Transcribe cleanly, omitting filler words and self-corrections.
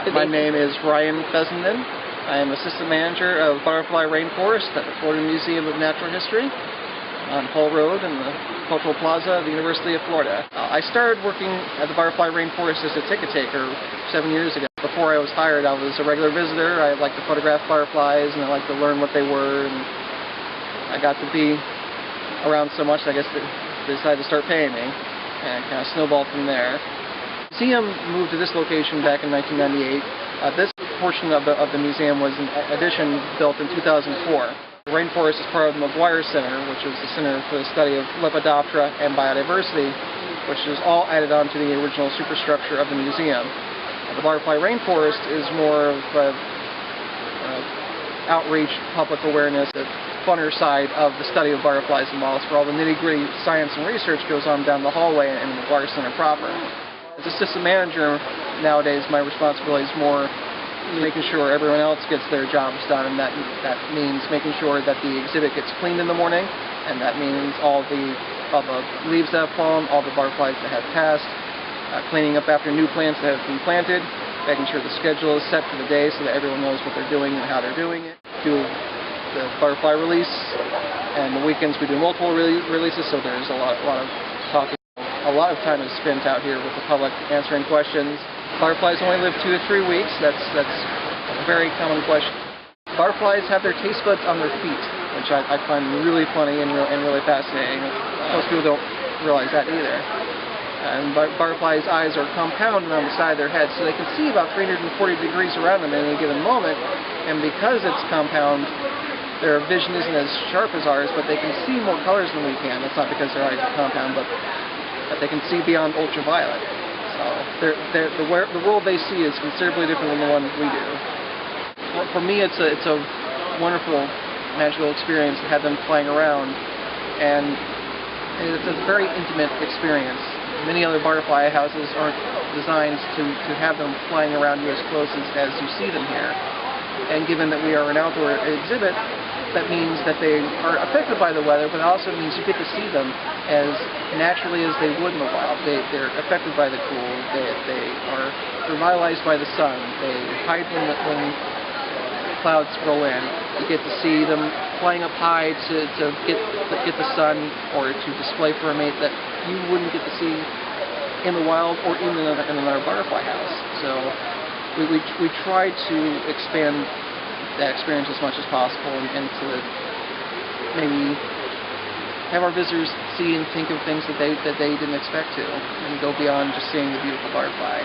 My name is Ryan Fessenden. I am Assistant Manager of Butterfly Rainforest at the Florida Museum of Natural History on Hull Road in the Cultural Plaza of the University of Florida. I started working at the Butterfly Rainforest as a ticket taker 7 years ago. Before I was hired, I was a regular visitor. I liked to photograph butterflies and I liked to learn what they were. And I got to be around so much, I guess they decided to start paying me, and kind of snowballed from there. The museum moved to this location back in 1998. This portion of the museum was an addition built in 2004. The Rainforest is part of the McGuire Center, which is the Center for the Study of Lepidoptera and Biodiversity, which is all added on to the original superstructure of the museum. The Butterfly Rainforest is more of outreach, public awareness, the funner side of the study of butterflies and mollusks, where all the nitty-gritty science and research goes on down the hallway in the McGuire Center proper. As assistant manager, nowadays my responsibility is more making sure everyone else gets their jobs done, and that means making sure that the exhibit gets cleaned in the morning, and that means all the leaves that have fallen, all the butterflies that have passed, cleaning up after new plants that have been planted, making sure the schedule is set for the day so that everyone knows what they're doing and how they're doing it. Do the butterfly release, and the weekends we do multiple releases, so there's a lot of talking. A lot of time is spent out here with the public answering questions. Butterflies only live 2 to 3 weeks. That's a very common question. Butterflies have their taste buds on their feet, which I find really funny and really fascinating. Most people don't realize that either. And butterflies' eyes are compounded on the side of their head, so they can see about 340 degrees around them at any given moment. And because it's compound, their vision isn't as sharp as ours, but they can see more colors than we can. That's not because their eyes are compound, but they can see beyond ultraviolet. So the world they see is considerably different than the one we do. For me, it's a wonderful, magical experience to have them flying around, and it's a very intimate experience. Many other butterfly houses aren't designed to have them flying around you as close as you see them here. And given that we are an outdoor exhibit, that means that they are affected by the weather, but it also means you get to see them as naturally as they would in the wild. They're affected by the cool. They're revitalized by the sun. They hide when clouds roll in. You get to see them flying up high to get the sun, or to display for a mate that you wouldn't get to see in the wild or even in another butterfly house. So we try to expand that experience as much as possible, and to maybe have our visitors see and think of things that they didn't expect to, and go beyond just seeing the beautiful butterfly.